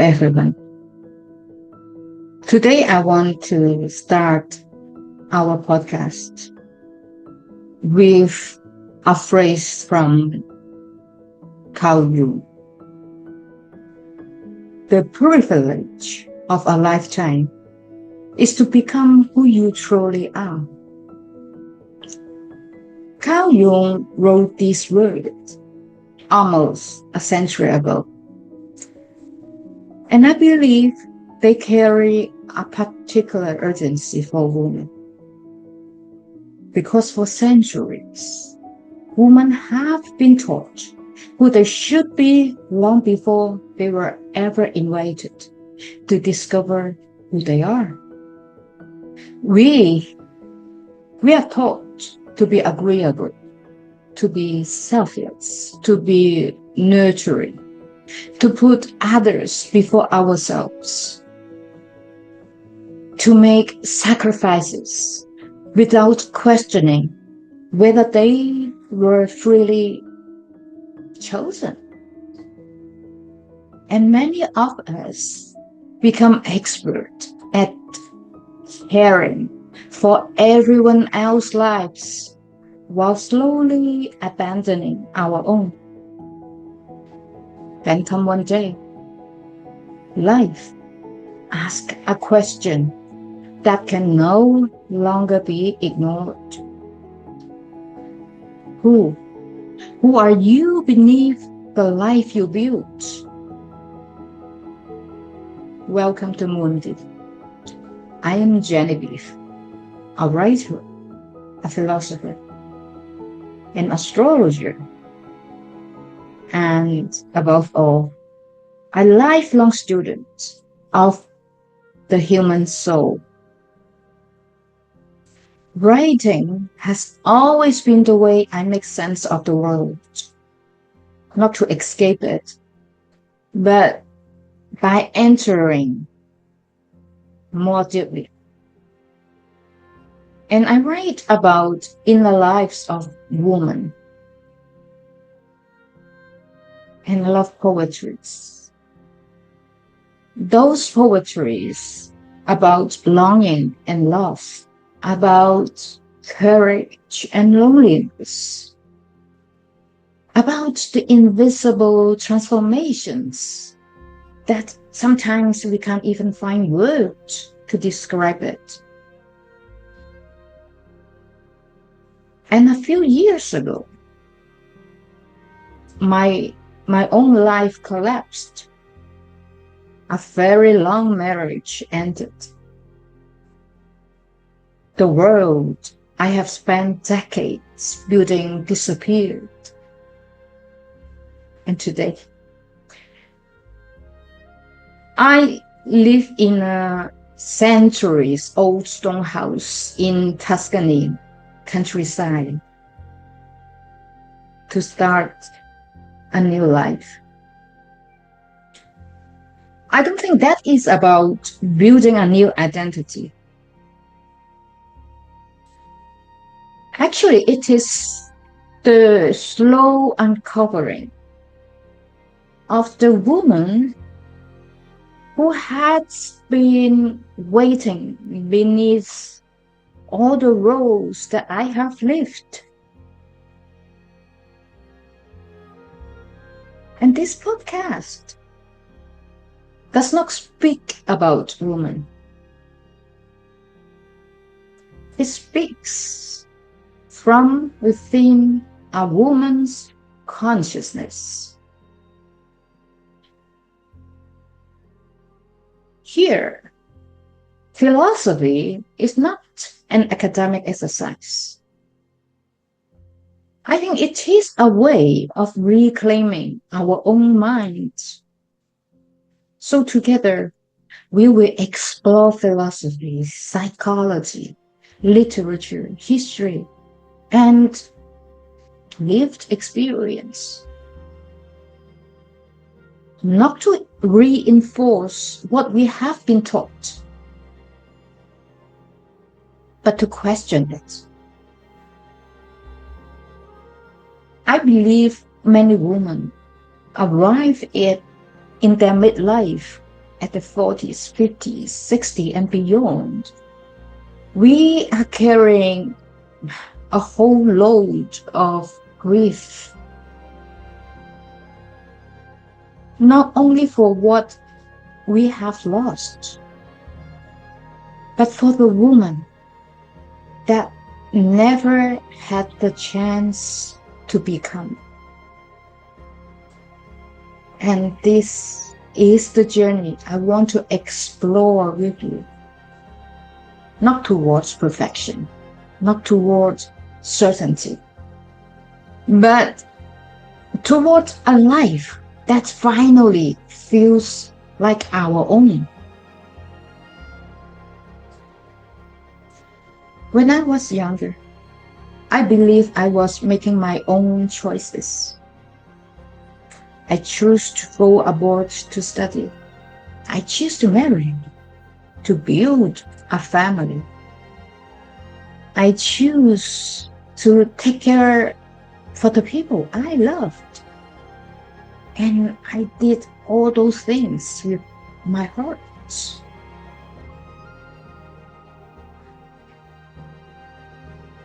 everyone. Today I want to start our podcast with a phrase from Carl Jung. The privilege of a lifetime is to become who you truly are. Carl Jung wrote these words almost a century ago, and I believe they carry a particular urgency for women. Because for centuries, women have been taught who they should be long before they were ever invited to discover who they are. We are taught to be agreeable, to be selfless, to be nurturing, to put others before ourselves, to make sacrifices without questioning whether they were freely chosen. And many of us become expert at caring for everyone else's lives while slowly abandoning our own. Then come one day, life asks a question that can no longer be ignored. Who are you beneath the life you built? Welcome to Mundi. I am Genevieve, a writer, a philosopher, an astrologer, and above all, a lifelong student of the human soul. Writing has always been the way I make sense of the world, not to escape it, but by entering more deeply. And I write about inner lives of women. And I love poetries. Those poetries about longing and love, about courage and loneliness, about the invisible transformations that sometimes we can't even find words to describe it. And a few years ago, my own life collapsed. A very long marriage ended. The world I have spent decades building disappeared. And today, I live in a centuries-old stone house in Tuscany, countryside, to start a new life. I don't think that is about building a new identity. Actually, it is the slow uncovering of the woman who has been waiting beneath all the roles that I have lived. And this podcast does not speak about women. It speaks from within a woman's consciousness. Here, philosophy is not an academic exercise. I think it is a way of reclaiming our own minds. So together, we will explore philosophy, psychology, literature, history, and lived experience. Not to reinforce what we have been taught, but to question it. I believe many women arrive in their midlife at the 40s, 50s, 60s, and beyond, we are carrying a whole load of grief, not only for what we have lost, but for the woman that never had the chance to become. And this is the journey I want to explore with you. Not towards perfection, not towards certainty, but towards a life that finally feels like our own. When I was younger, I believe I was making my own choices. I chose to go abroad to study. I chose to marry, to build a family. I choose to take care for the people I loved. And I did all those things with my heart.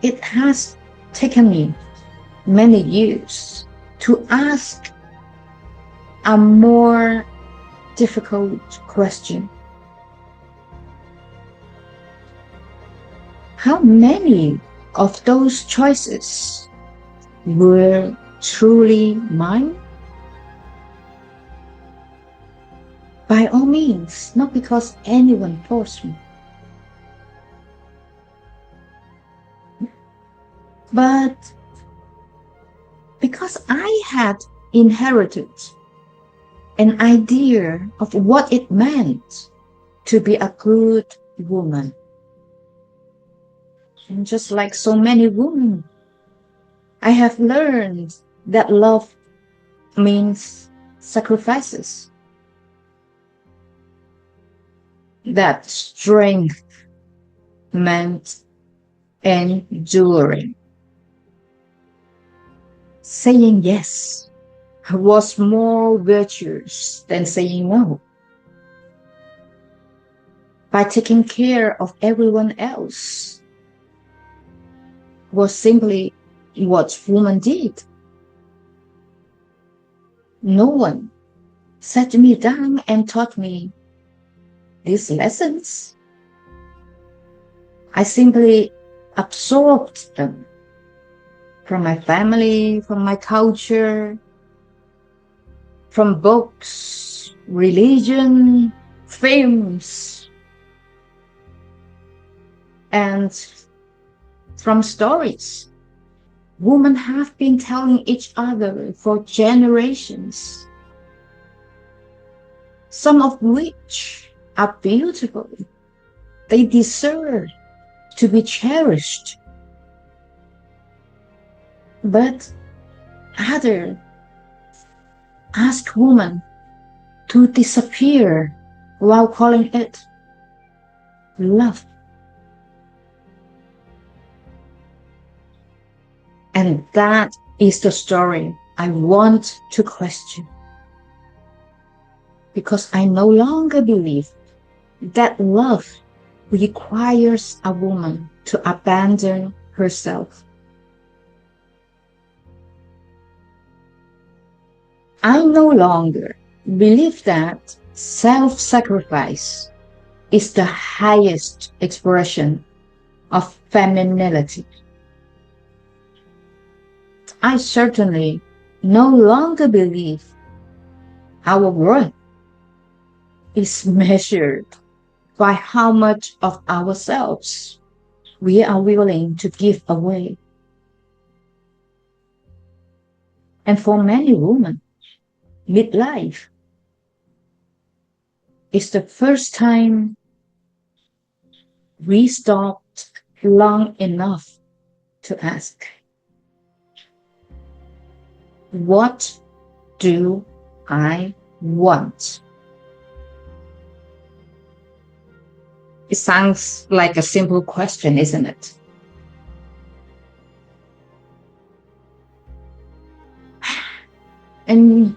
It has taken me many years to ask a more difficult question. How many of those choices were truly mine? By all means, not because anyone forced me, but because I had inherited an idea of what it meant to be a good woman. And just like so many women, I have learned that love means sacrifices, that strength meant enduring. Saying yes was more virtuous than saying no. By taking care of everyone else was simply what women did. No one sat me down and taught me these lessons. I simply absorbed them from my family, from my culture, from books, religion, films, and from stories women have been telling each other for generations, some of which are beautiful. They deserve to be cherished. But others ask women to disappear while calling it love. And that is the story I want to question. Because I no longer believe that love requires a woman to abandon herself. I no longer believe that self-sacrifice is the highest expression of femininity. I certainly no longer believe our worth is measured by how much of ourselves we are willing to give away. And for many women, midlife is the first time we stopped long enough to ask, what do I want? It sounds like a simple question, isn't it? And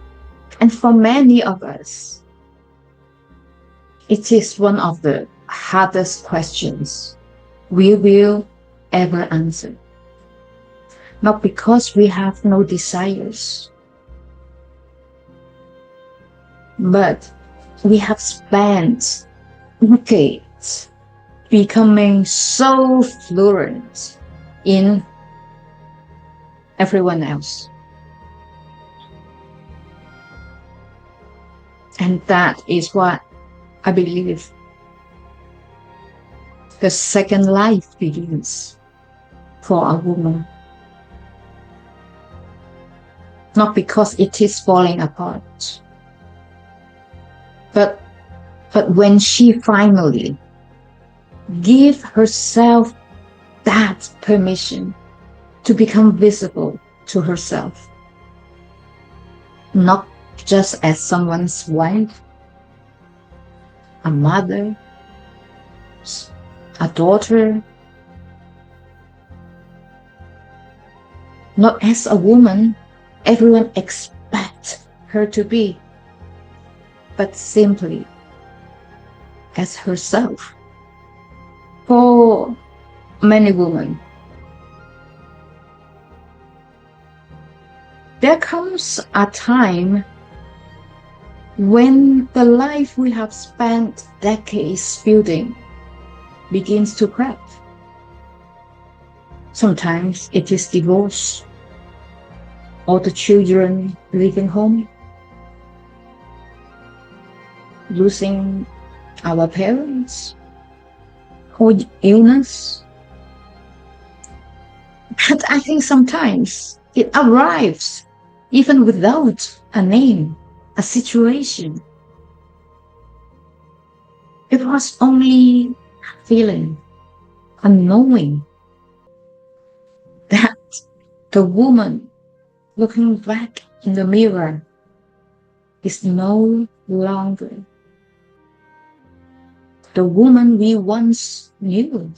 for many of us, It is one of the hardest questions we will ever answer. Not because we have no desires, but we have spent decades becoming so fluent in everyone else. And that is what I believe the second life begins for a woman. Not because it is falling apart, but when she finally gives herself that permission to become visible to herself, not just as someone's wife, a mother, a daughter, not as a woman everyone expects her to be, but simply as herself. For many women, there comes a time when the life we have spent decades building begins to crack. Sometimes it is divorce, or the children leaving home, losing our parents, or illness. But I think sometimes it arrives even without a name, a situation. It was only a feeling, a knowing that the woman looking back in the mirror is no longer the woman we once knew.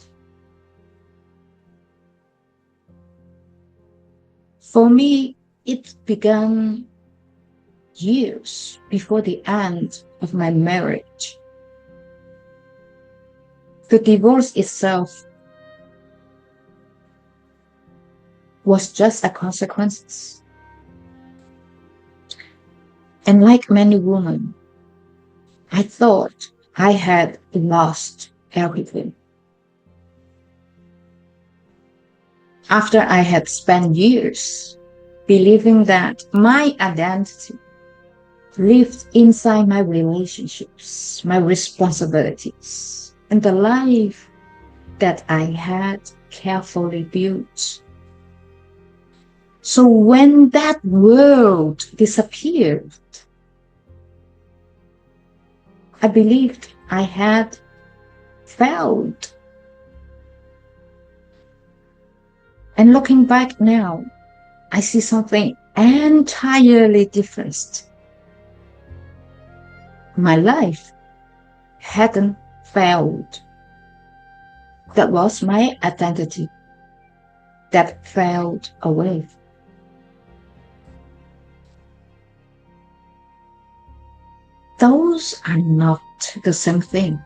For me, it began years before the end of my marriage. The divorce itself was just a consequence. And like many women, I thought I had lost everything. After I had spent years believing that my identity lived inside my relationships, my responsibilities, and the life that I had carefully built. So when that world disappeared, I believed I had failed. And looking back now, I see something entirely different. My life hadn't failed. That was my identity that failed away. Those are not the same thing.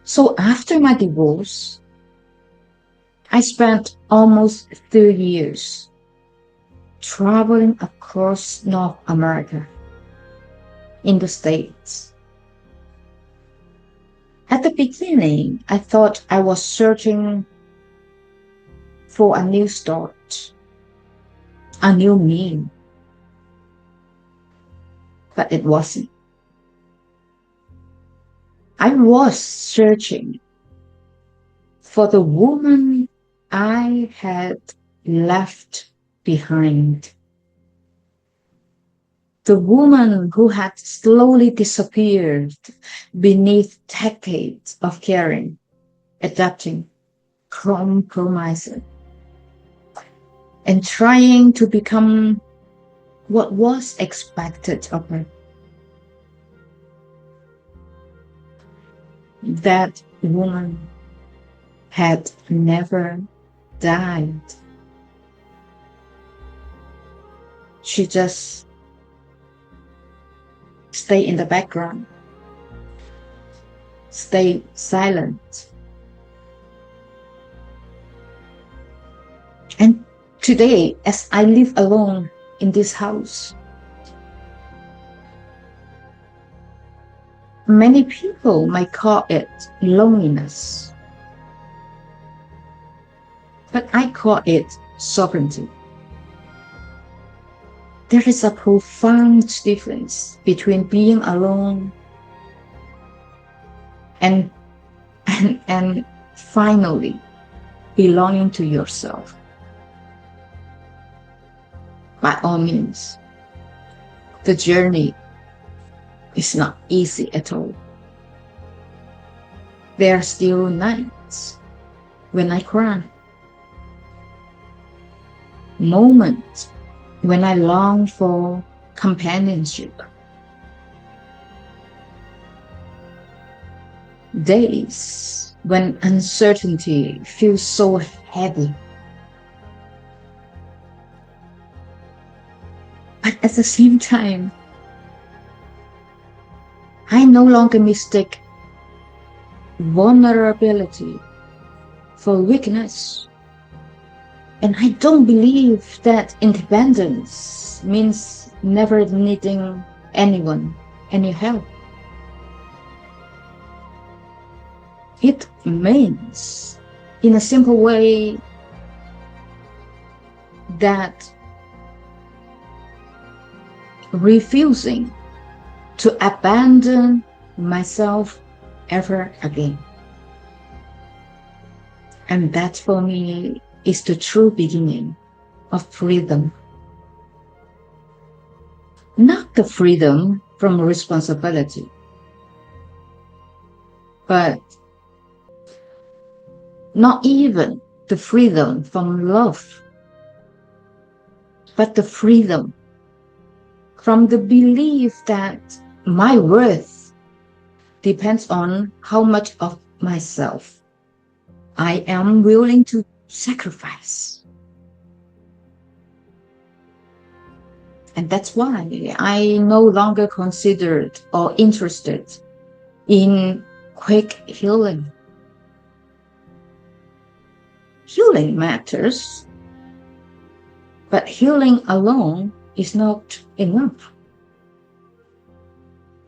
So after my divorce, I spent almost 3 years traveling across North America in the States. At the beginning, I thought I was searching for a new start, a new me, but it wasn't. I was searching for the woman I had left behind. The woman who had slowly disappeared beneath decades of caring, adapting, compromising, and trying to become what was expected of her. That woman had never died. she just stay in the background, stay silent. And today, as I live alone in this house, many people might call it loneliness, but I call it sovereignty. There is a profound difference between being alone and finally belonging to yourself. By all means, the journey is not easy at all. There are still nights when I cry, moments when I long for companionship, days when uncertainty feels so heavy. But at the same time, I no longer mistake vulnerability for weakness. And I don't believe that independence means never needing anyone, any help. It means, in a simple way, that refusing to abandon myself ever again. And that for me is the true beginning of freedom. Not the freedom from responsibility, but not even the freedom from love, but the freedom from the belief that my worth depends on how much of myself I am willing to sacrifice. And that's why I no longer considered or interested in quick healing. Healing matters, but healing alone is not enough.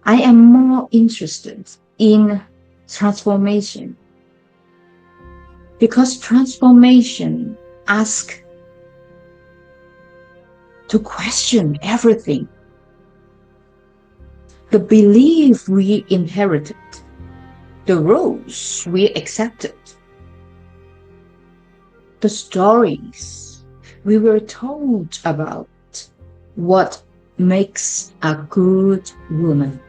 I am more interested in transformation, because transformation asks to question everything. The belief we inherited, the roles we accepted, the stories we were told about what makes a good woman,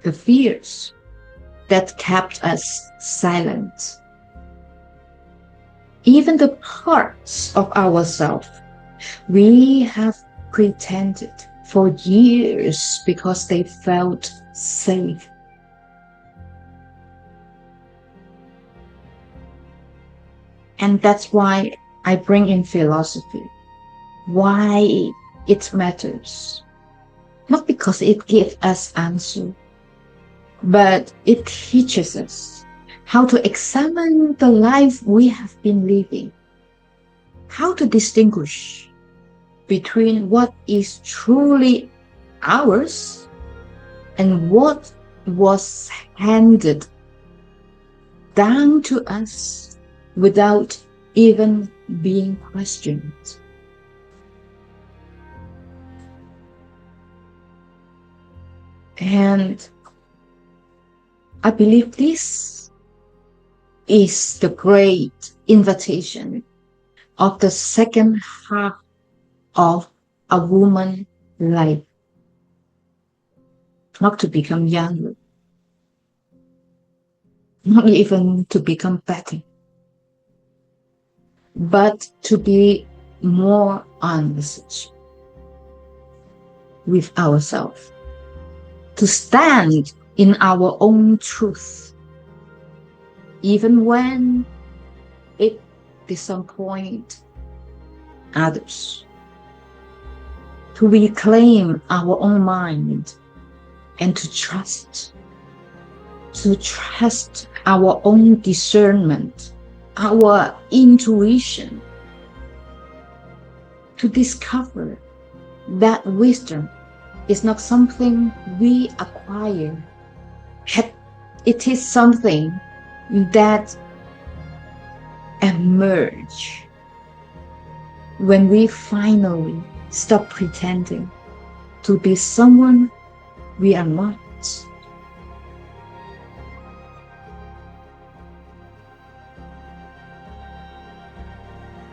the fears that kept us silent, even the parts of ourselves we have pretended for years because they felt safe. And that's why I bring in philosophy, why it matters. Not because it gives us answers, but it teaches us how to examine the life we have been living, how to distinguish between what is truly ours and what was handed down to us without even being questioned. And I believe this is the great invitation of the second half of a woman's life. Not to become younger, not even to become better, but to be more honest with ourselves, to stand in our own truth, even when it disappoints others, to reclaim our own mind, and to trust our own discernment, our intuition, to discover that wisdom is not something we acquire. It is something that emerges when we finally stop pretending to be someone we are not.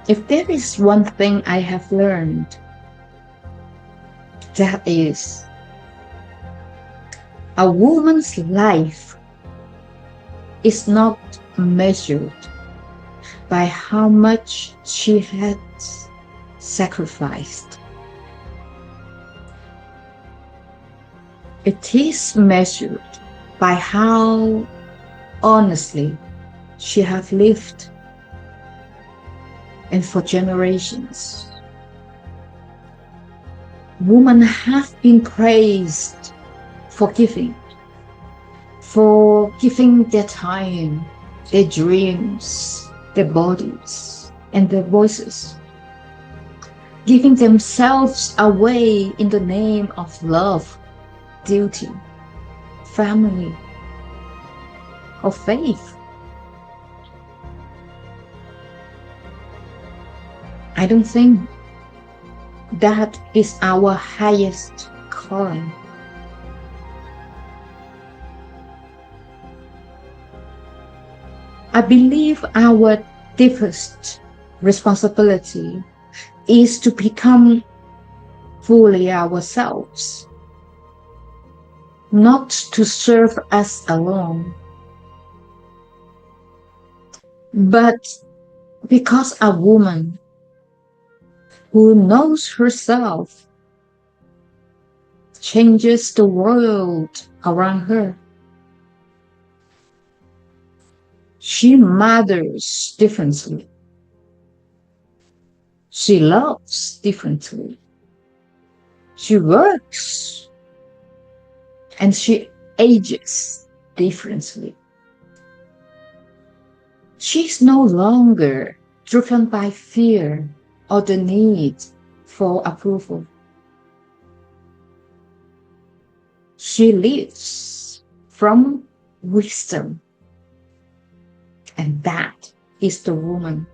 If there is one thing I have learned, that is, a woman's life is not measured by how much she has sacrificed. It is measured by how honestly she has lived, and for generations. Women have been praised for giving their time, their dreams, their bodies, and their voices, giving themselves away in the name of love, duty, family, or faith. I don't think that is our highest calling. I believe our deepest responsibility is to become fully ourselves, not to serve us alone, but because a woman who knows herself changes the world around her. She mothers differently. She loves differently. She works and she ages differently. She's no longer driven by fear or the need for approval. She lives from wisdom. And that is the woman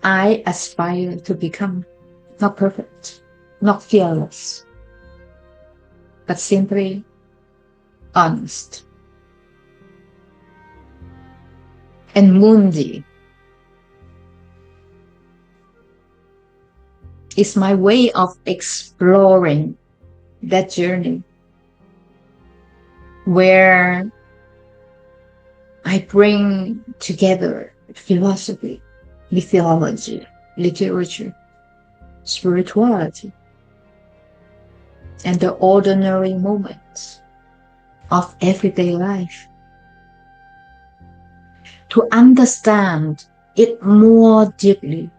I aspire to become. Not perfect, not fearless, but simply honest. And Mundi is my way of exploring that journey, where I bring together philosophy, mythology, literature, spirituality, and the ordinary moments of everyday life, to understand it more deeply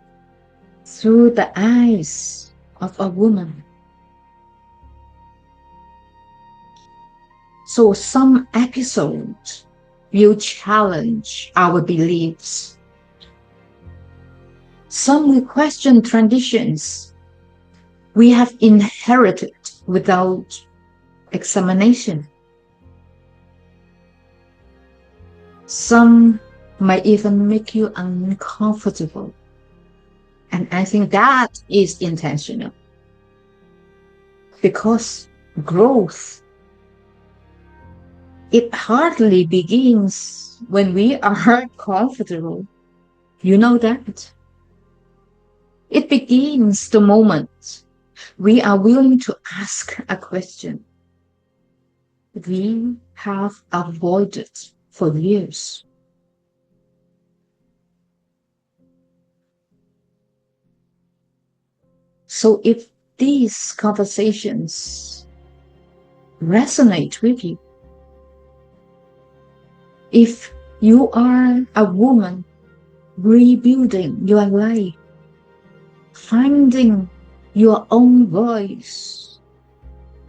through the eyes of a woman. So some episodes will challenge our beliefs. Some will question traditions we have inherited without examination. Some might even make you uncomfortable. And I think that is intentional. Because growth, it hardly begins when we are comfortable. You know that. It begins the moment we are willing to ask a question we have avoided for years. So if these conversations resonate with you, if you are a woman rebuilding your life, finding your own voice,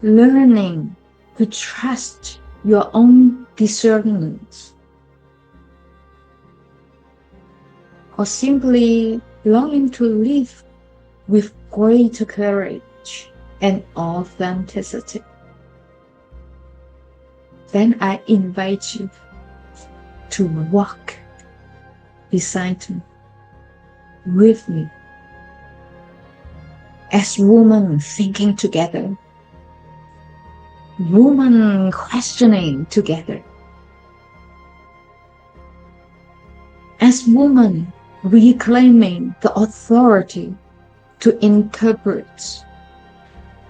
learning to trust your own discernment, or simply longing to live with greater courage and authenticity, then I invite you to walk beside me, with me, as women thinking together, women questioning together, as women reclaiming the authority to interpret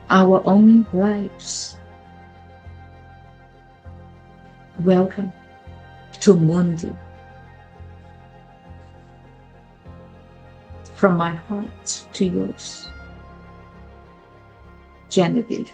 our own lives. Welcome to Mundi. From my heart to yours, Genevieve.